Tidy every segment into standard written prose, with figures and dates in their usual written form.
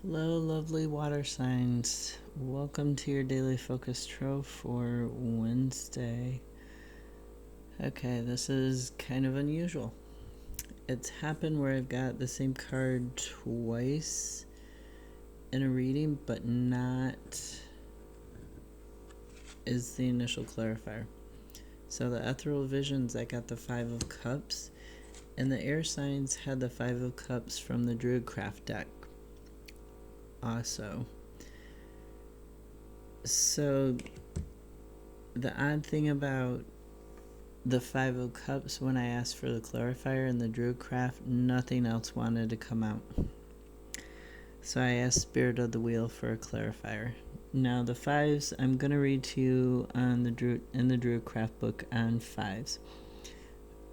Hello, lovely water signs. Welcome to your daily focus tarot for Wednesday. Okay, this is kind of unusual. It's happened where I've got the same card twice in a reading, but not is the initial clarifier. So the ethereal visions, I got the Five of Cups, and the air signs had the Five of Cups from the Druidcraft deck. Also, so the odd thing about the Five of Cups, when I asked for the clarifier in the Druidcraft, nothing else wanted to come out. So I asked Spirit of the Wheel for a clarifier. Now the fives, I'm going to read to you on in the Druidcraft book on fives.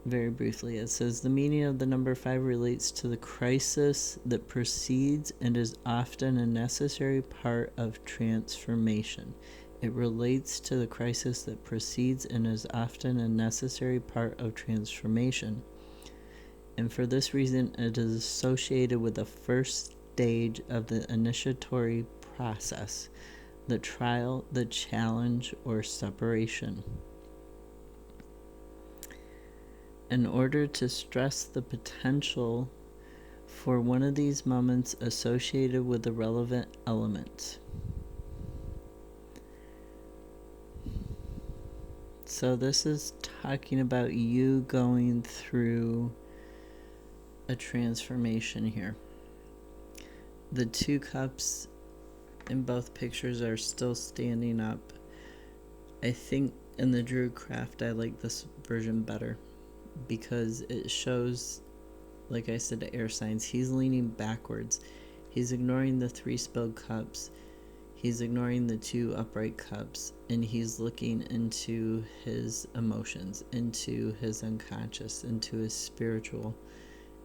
Very briefly, it says the meaning of the number 5 relates to the crisis that precedes and is often a necessary part of transformation. It relates to the crisis that precedes and is often a necessary part of transformation. And for this reason, it is associated with the first stage of the initiatory process, the trial, the challenge, or separation. In order to stress the potential for one of these moments associated with the relevant element. So this is talking about you going through a transformation here. The 2 cups in both pictures are still standing up. I think in the Druidcraft I like this version better because it shows, like I said, the air signs. He's leaning backwards. He's ignoring the 3 spilled cups. He's ignoring the 2 upright cups, and he's looking into his emotions, into his unconscious, into his spiritual.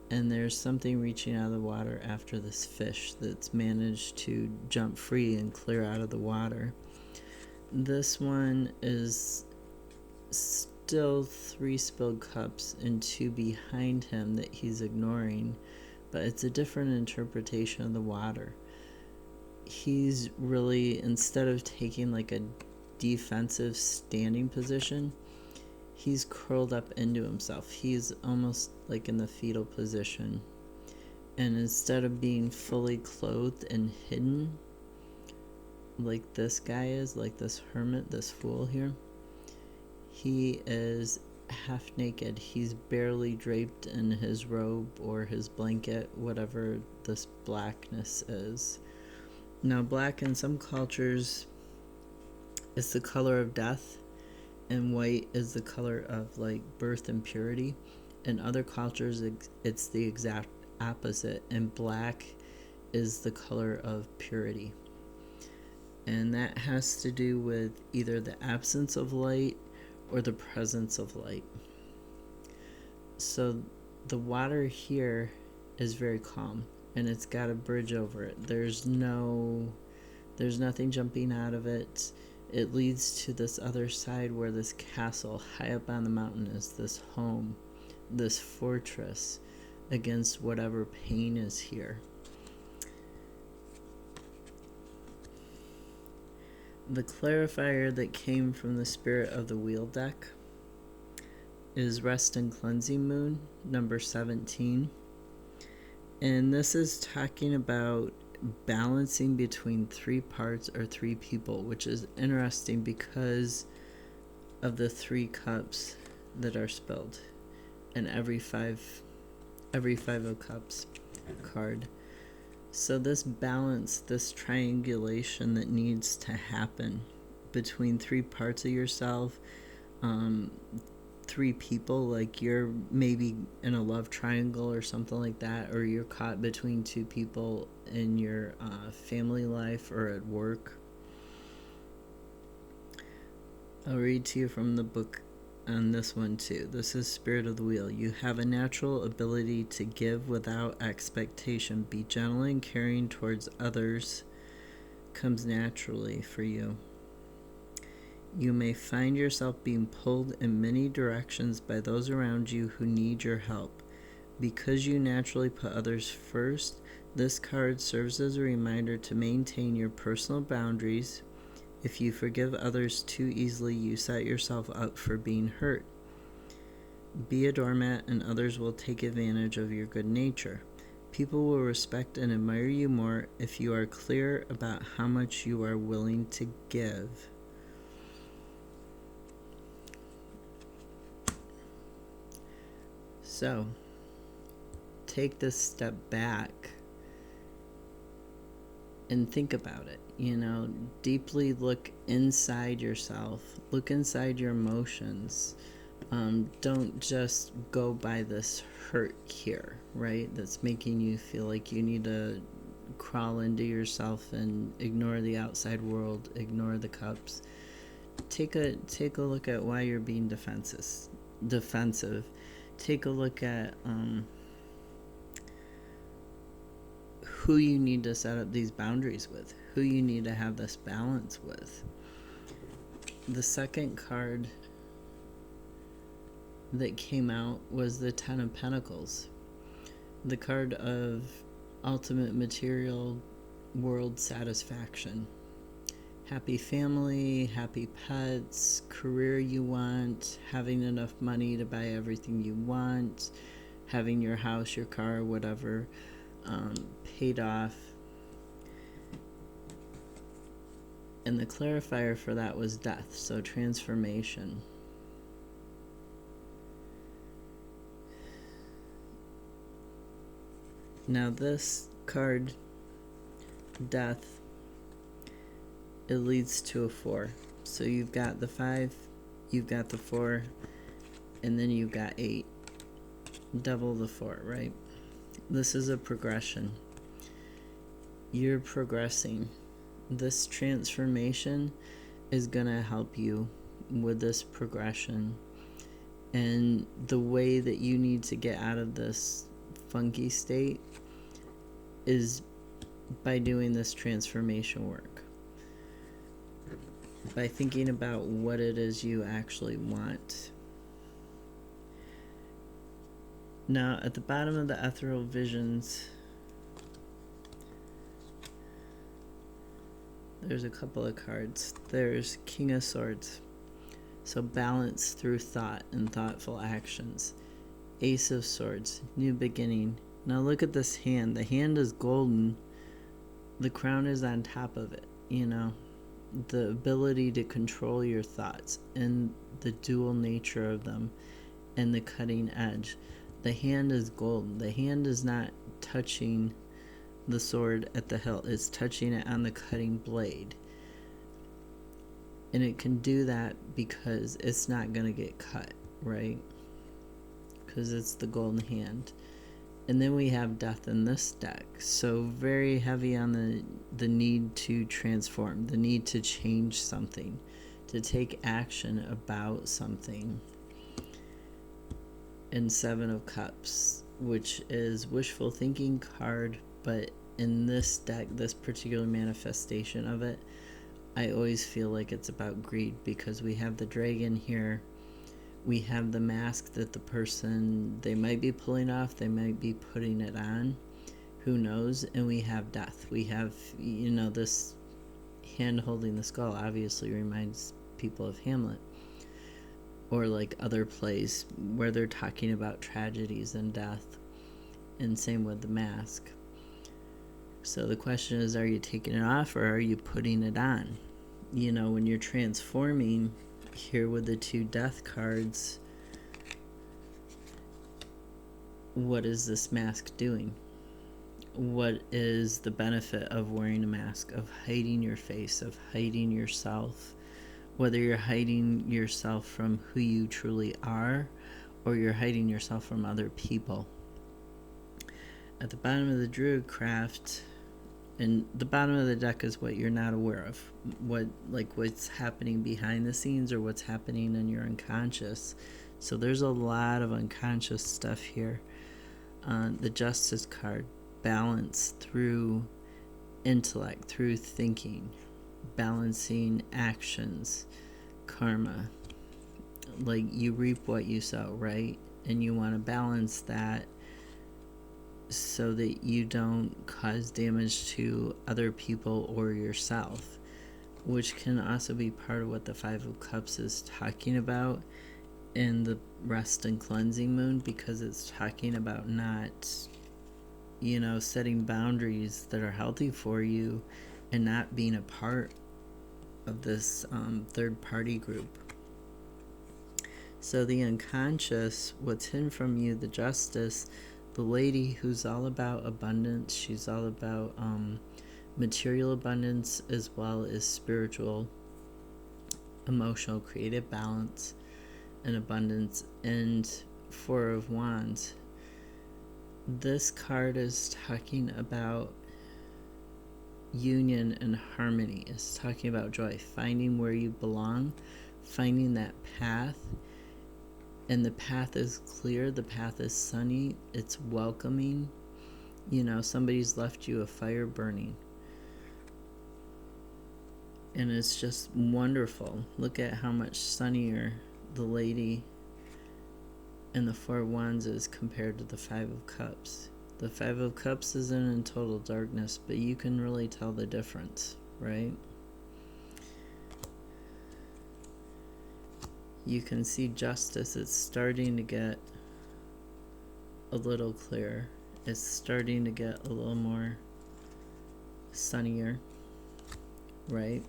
And there's something reaching out of the water after this fish that's managed to jump free and clear out of the water. This one is still 3 spilled cups and 2 behind him that he's ignoring, but it's a different interpretation of the water. He's really, instead of taking like a defensive standing position, he's curled up into himself. He's almost like in the fetal position. And instead of being fully clothed and hidden, like this guy is, like this hermit, this fool here, he is half naked. He's barely draped in his robe or his blanket, whatever this blackness is. Now, black in some cultures is the color of death, and white is the color of like birth and purity. In other cultures, it's the exact opposite, and black is the color of purity. And that has to do with either the absence of light or the presence of light. So the water here is very calm, and it's got a bridge over it. There's nothing jumping out of it. It leads to this other side where this castle high up on the mountain is this home, this fortress against whatever pain is here. The clarifier that came from the Spirit of the Wheel deck is Rest and Cleansing Moon, number 17. And this is talking about balancing between 3 parts or 3 people, which is interesting because of the 3 cups that are spilled in every five of cups card. So this balance, this triangulation that needs to happen between 3 parts of yourself, 3 people, like you're maybe in a love triangle or something like that, or you're caught between 2 people in your family life or at work. I'll read to you from the book on this one too. This is Spirit of the Wheel. You have a natural ability to give without expectation. Be gentle and caring towards others comes naturally for you. You may find yourself being pulled in many directions by those around you who need your help. Because you naturally put others first, This card serves as a reminder to maintain your personal boundaries. If you forgive others too easily, you set yourself up for being hurt. Be a doormat and others will take advantage of your good nature. People will respect and admire you more if you are clear about how much you are willing to give. So, take this step back and think about it. Deeply look inside yourself, look inside your emotions. Don't just go by this hurt here, right? That's making you feel like you need to crawl into yourself and ignore the outside world, ignore the cups. Take a look at why you're being defensive. Take a look at who you need to set up these boundaries with, who you need to have this balance with. The second card that came out was the Ten of Pentacles, the card of ultimate material world satisfaction. Happy family, happy pets, career you want, having enough money to buy everything you want, having your house, your car, whatever, paid off. And the clarifier for that was death, so transformation. Now this card, death, it leads to a 4. So you've got the 5, you've got the 4, and then you've got 8. Double the 4, right? This is a progression. You're progressing. This transformation is going to help you with this progression. And the way that you need to get out of this funky state is by doing this transformation work. By thinking about what it is you actually want. Now, at the bottom of the ethereal visions, there's a couple of cards. There's King of Swords, so balance through thought and thoughtful actions. Ace of Swords, new beginning. Now look at this hand. The hand is golden. The crown is on top of it, the ability to control your thoughts and the dual nature of them and the cutting edge. The hand is golden. The hand is not touching the sword at the hilt. It's touching it on the cutting blade. And it can do that because it's not going to get cut, right? Because it's the golden hand. And then we have death in this deck. So very heavy on the need to transform, the need to change something, to take action about something. And Seven of Cups, which is wishful thinking card, but in this deck, this particular manifestation of it, I always feel like it's about greed because we have the dragon here. We have the mask that the person, they might be pulling off, they might be putting it on, who knows? And we have death. We have, this hand holding the skull obviously reminds people of Hamlet. Or like other plays where they're talking about tragedies and death. And same with the mask. So the question is, are you taking it off or are you putting it on? When you're transforming, here with the 2 death cards, what is this mask doing? What is the benefit of wearing a mask, of hiding your face, of hiding yourself? Whether you're hiding yourself from who you truly are or you're hiding yourself from other people. At the bottom of the Druid craft, and the bottom of the deck is what you're not aware of, what's happening behind the scenes or what's happening in your unconscious. So there's a lot of unconscious stuff here. The Justice card, balance through intellect, through thinking, balancing actions, karma. Like you reap what you sow, right? And you want to balance that so that you don't cause damage to other people or yourself, which can also be part of what the Five of Cups is talking about in the rest and cleansing moon, because it's talking about not, setting boundaries that are healthy for you and not being a part of this third party group. So the unconscious, what's hidden from you, the Justice, the lady who's all about abundance, she's all about material abundance as well as spiritual, emotional, creative balance and abundance. And Four of Wands, this card is talking about union and harmony. It's talking about joy, finding where you belong, finding that path. And the path is clear, the path is sunny, it's welcoming. Somebody's left you a fire burning. And it's just wonderful. Look at how much sunnier the lady in the Four of Wands is compared to the Five of Cups. The Five of Cups isn't in total darkness, but you can really tell the difference, right? You can see Justice, it's starting to get a little clearer. It's starting to get a little more sunnier, right?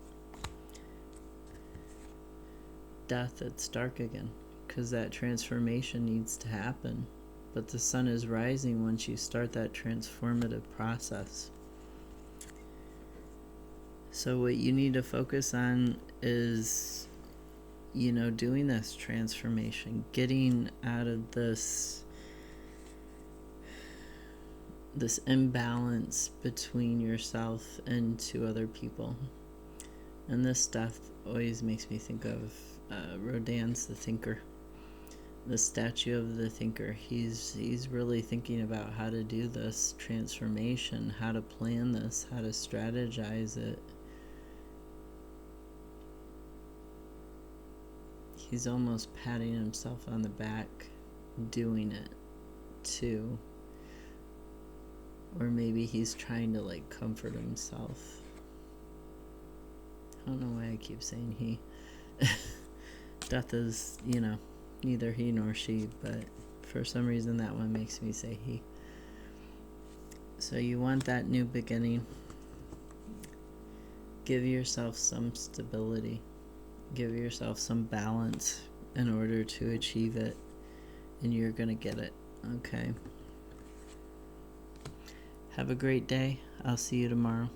Death, it's dark again, because that transformation needs to happen. But the sun is rising once you start that transformative process. So what you need to focus on is, doing this transformation, getting out of this imbalance between yourself and two other people. And this stuff always makes me think of Rodin's The Thinker, the statue of the thinker. He's really thinking about how to do this transformation, how to plan this, how to strategize it. He's almost patting himself on the back doing it too. Or maybe he's trying to comfort himself. I don't know why I keep saying he. Death is, neither he nor she, but for some reason that one makes me say he. So you want that new beginning. Give yourself some stability. Give yourself some balance in order to achieve it, and you're going to get it, okay? Have a great day. I'll see you tomorrow.